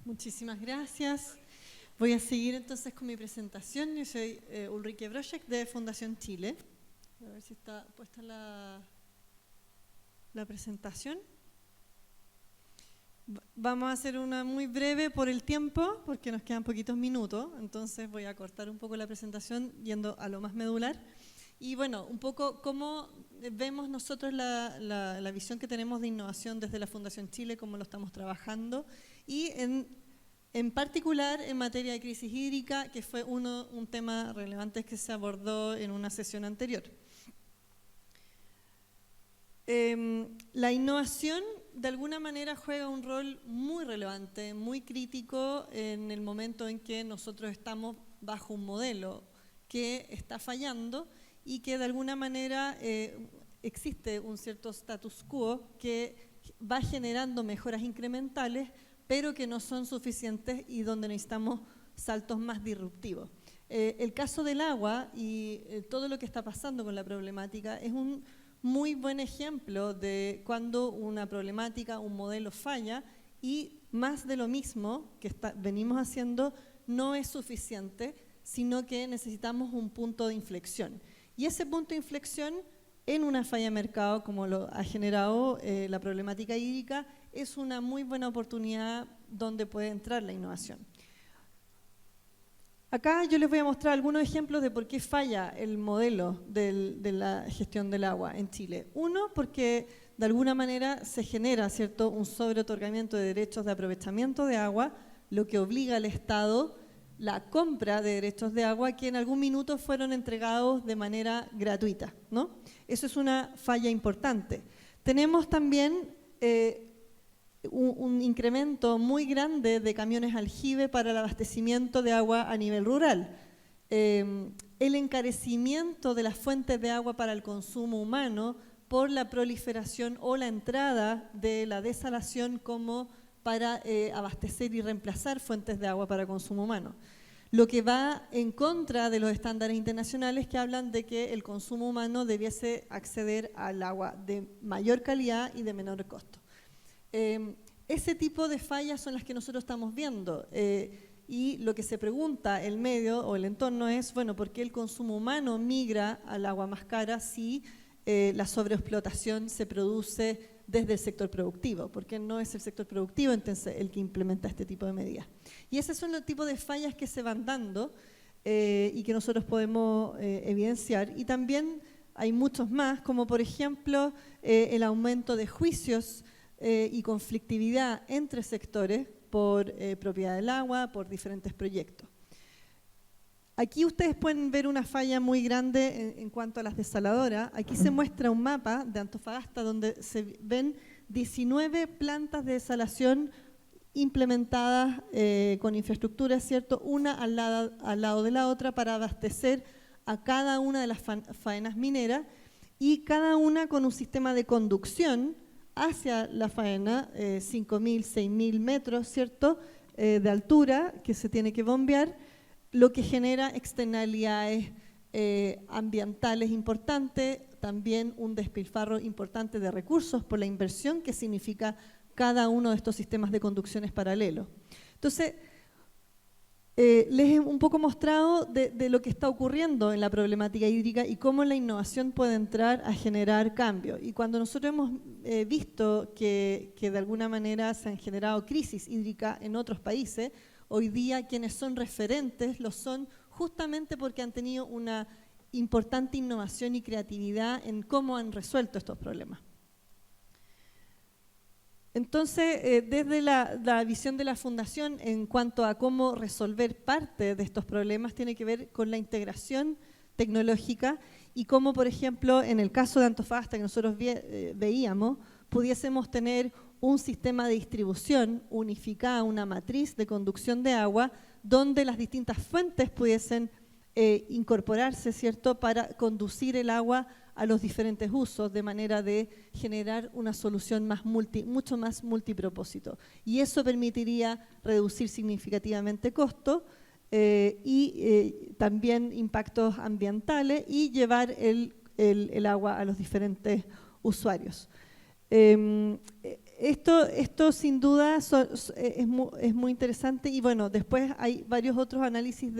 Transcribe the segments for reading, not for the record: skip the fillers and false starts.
Muchísimas gracias. Voy a seguir entonces con mi presentación. Yo soy Ulrike Broschek de Fundación Chile. A ver si está puesta la presentación. Vamos a hacer una muy breve por el tiempo, porque nos quedan poquitos minutos. Entonces voy a cortar un poco la presentación yendo a lo más medular. Y bueno, un poco cómo vemos nosotros la visión que tenemos de innovación desde la Fundación Chile, cómo lo estamos trabajando. Y en particular en materia de crisis hídrica, que fue un tema relevante que se abordó en una sesión anterior. La innovación de alguna manera juega un rol muy relevante, muy crítico en el momento en que nosotros estamos bajo un modelo que está fallando y que de alguna manera existe un cierto status quo que va generando mejoras incrementales, pero que no son suficientes y donde necesitamos saltos más disruptivos. El caso del agua y todo lo que está pasando con la problemática es un muy buen ejemplo de cuando una problemática, un modelo falla y más de lo mismo que venimos haciendo no es suficiente, sino que necesitamos un punto de inflexión. Y ese punto de inflexión en una falla de mercado, como lo ha generado la problemática hídrica, es una muy buena oportunidad donde puede entrar la innovación. Acá yo les voy a mostrar algunos ejemplos de por qué falla el modelo de la gestión del agua en Chile. Uno, porque de alguna manera se genera, ¿cierto?, un sobreotorgamiento de derechos de aprovechamiento de agua, lo que obliga al Estado la compra de derechos de agua que en algún minuto fueron entregados de manera gratuita, ¿no? Eso es una falla importante. Tenemos también un incremento muy grande de camiones aljibe para el abastecimiento de agua a nivel rural. El encarecimiento de las fuentes de agua para el consumo humano por la proliferación o la entrada de la desalación como para abastecer y reemplazar fuentes de agua para consumo humano. Lo que va en contra de los estándares internacionales que hablan de que el consumo humano debiese acceder al agua de mayor calidad y de menor costo. Ese tipo de fallas son las que nosotros estamos viendo y lo que se pregunta el medio o el entorno es, bueno, ¿por qué el consumo humano migra al agua más cara si la sobreexplotación se produce desde el sector productivo? ¿Por qué no es el sector productivo entonces el que implementa este tipo de medidas? Y esos son los tipos de fallas que se van dando y que nosotros podemos evidenciar. Y también hay muchos más, como por ejemplo el aumento de juicios y conflictividad entre sectores por propiedad del agua, por diferentes proyectos. Aquí ustedes pueden ver una falla muy grande en cuanto a las desaladoras. Aquí se muestra un mapa de Antofagasta donde se ven 19 plantas de desalación implementadas con infraestructura, ¿cierto? Una al lado de la otra para abastecer a cada una de las faenas mineras y cada una con un sistema de conducción hacia la faena, 5.000, 6.000 metros, ¿cierto?, de altura que se tiene que bombear, lo que genera externalidades ambientales importantes, también un despilfarro importante de recursos por la inversión que significa cada uno de estos sistemas de conducciones paralelos. Entonces, les he un poco mostrado de lo que está ocurriendo en la problemática hídrica y cómo la innovación puede entrar a generar cambio. Y cuando nosotros hemos visto que de alguna manera se han generado crisis hídricas en otros países, hoy día quienes son referentes lo son justamente porque han tenido una importante innovación y creatividad en cómo han resuelto estos problemas. Entonces, desde la visión de la Fundación en cuanto a cómo resolver parte de estos problemas tiene que ver con la integración tecnológica y cómo, por ejemplo, en el caso de Antofagasta que nosotros veíamos, pudiésemos tener un sistema de distribución unificada, una matriz de conducción de agua, donde las distintas fuentes pudiesen incorporarse, ¿cierto?, para conducir el agua a los diferentes usos de manera de generar una solución mucho más multipropósito. Y eso permitiría reducir significativamente costos y también impactos ambientales y llevar el agua a los diferentes usuarios. Esto sin duda es muy interesante y bueno, después hay varios otros análisis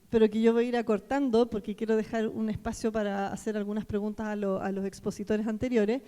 pero que yo voy a ir acortando porque quiero dejar un espacio para hacer algunas preguntas a los expositores anteriores.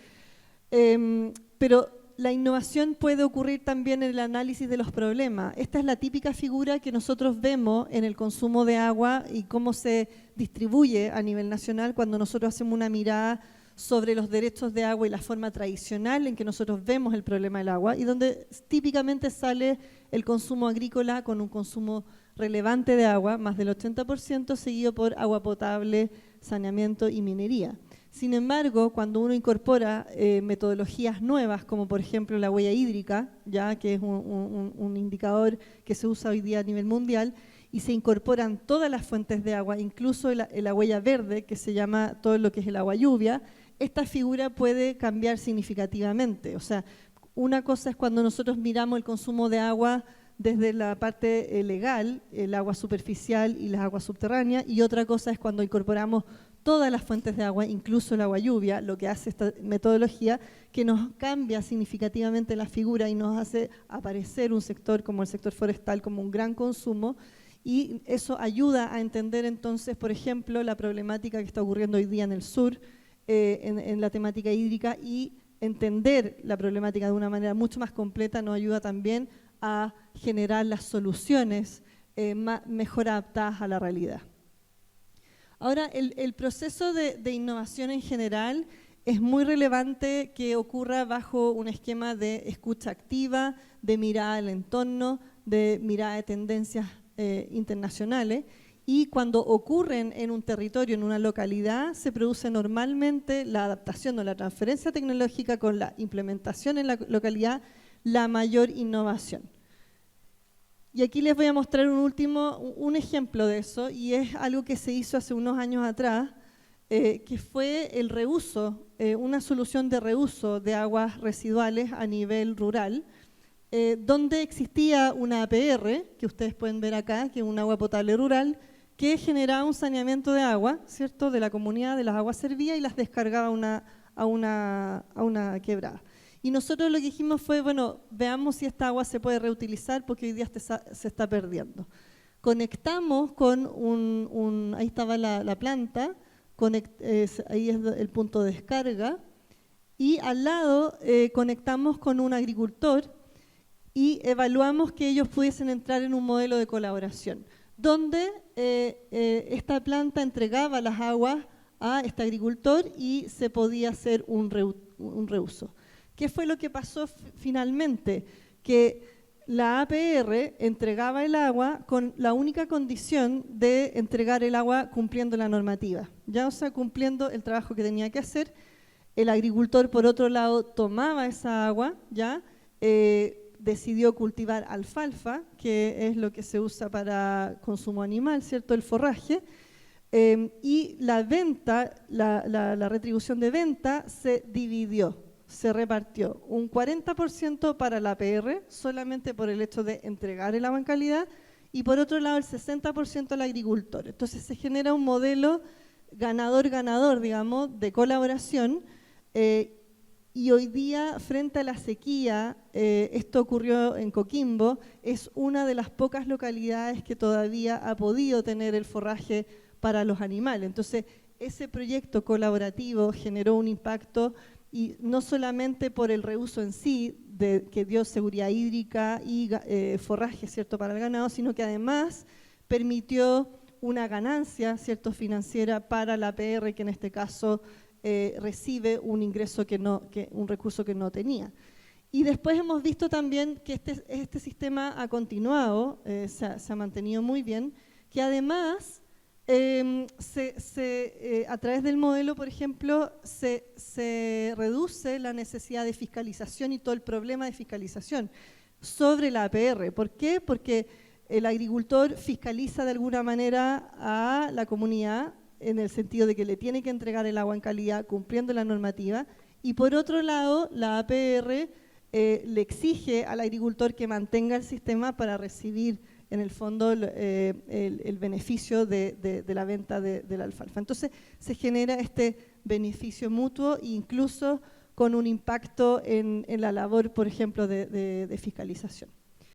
Pero la innovación puede ocurrir también en el análisis de los problemas. Esta es la típica figura que nosotros vemos en el consumo de agua y cómo se distribuye a nivel nacional cuando nosotros hacemos una mirada sobre los derechos de agua y la forma tradicional en que nosotros vemos el problema del agua y donde típicamente sale el consumo agrícola con un consumo relevante de agua, más del 80%, seguido por agua potable, saneamiento y minería. Sin embargo, cuando uno incorpora metodologías nuevas, como por ejemplo la huella hídrica, ya que es un indicador que se usa hoy día a nivel mundial, y se incorporan todas las fuentes de agua, incluso la huella verde, que se llama todo lo que es el agua lluvia, esta figura puede cambiar significativamente. O sea, una cosa es cuando nosotros miramos el consumo de agua desde la parte legal, el agua superficial y las aguas subterráneas, y otra cosa es cuando incorporamos todas las fuentes de agua, incluso el agua lluvia, lo que hace esta metodología que nos cambia significativamente la figura y nos hace aparecer un sector como el sector forestal como un gran consumo, y eso ayuda a entender entonces, por ejemplo, la problemática que está ocurriendo hoy día en el sur, en la temática hídrica, y entender la problemática de una manera mucho más completa nos ayuda también a generar las soluciones mejor adaptadas a la realidad. Ahora, el proceso de innovación en general es muy relevante que ocurra bajo un esquema de escucha activa, de mirada al entorno, de mirada de tendencias internacionales, y cuando ocurren en un territorio, en una localidad, se produce normalmente la adaptación o la transferencia tecnológica con la implementación en la localidad, la mayor innovación. Y aquí les voy a mostrar un ejemplo de eso, y es algo que se hizo hace unos años atrás, que fue el reuso, una solución de reuso de aguas residuales a nivel rural, donde existía una APR, que ustedes pueden ver acá, que es un agua potable rural, que generaba un saneamiento de agua, ¿cierto?, de la comunidad, de las aguas servidas, y las descargaba a una quebrada. Y nosotros lo que dijimos fue, bueno, veamos si esta agua se puede reutilizar porque hoy día se está perdiendo. Conectamos con ahí estaba la planta, ahí es el punto de descarga, y al lado conectamos con un agricultor y evaluamos que ellos pudiesen entrar en un modelo de colaboración, donde esta planta entregaba las aguas a este agricultor y se podía hacer un reuso. ¿Qué fue lo que pasó finalmente? Que la APR entregaba el agua con la única condición de entregar el agua cumpliendo la normativa, ya, o sea, cumpliendo el trabajo que tenía que hacer. El agricultor, por otro lado, tomaba esa agua, ya, decidió cultivar alfalfa, que es lo que se usa para consumo animal, ¿cierto?, el forraje, y la venta, la retribución de venta se dividió, se repartió un 40% para la APR, solamente por el hecho de entregar el agua en calidad, y por otro lado el 60% al agricultor. Entonces se genera un modelo ganador-ganador, digamos, de colaboración, y hoy día, frente a la sequía, esto ocurrió en Coquimbo, es una de las pocas localidades que todavía ha podido tener el forraje para los animales. Entonces, ese proyecto colaborativo generó un impacto, y no solamente por el reuso en sí, que dio seguridad hídrica y forraje, ¿cierto?, para el ganado, sino que además permitió una ganancia, ¿cierto?, financiera para la APR, que en este caso recibe un ingreso un recurso que no tenía. Y después hemos visto también que este sistema ha continuado, se ha mantenido muy bien, que además a través del modelo, por ejemplo, se reduce la necesidad de fiscalización y todo el problema de fiscalización sobre la APR. ¿Por qué? Porque el agricultor fiscaliza de alguna manera a la comunidad, en el sentido de que le tiene que entregar el agua en calidad cumpliendo la normativa, y por otro lado la APR le exige al agricultor que mantenga el sistema para recibir en el fondo el beneficio de la venta de la alfalfa. Entonces se genera este beneficio mutuo, e incluso con un impacto en la labor, por ejemplo, de fiscalización.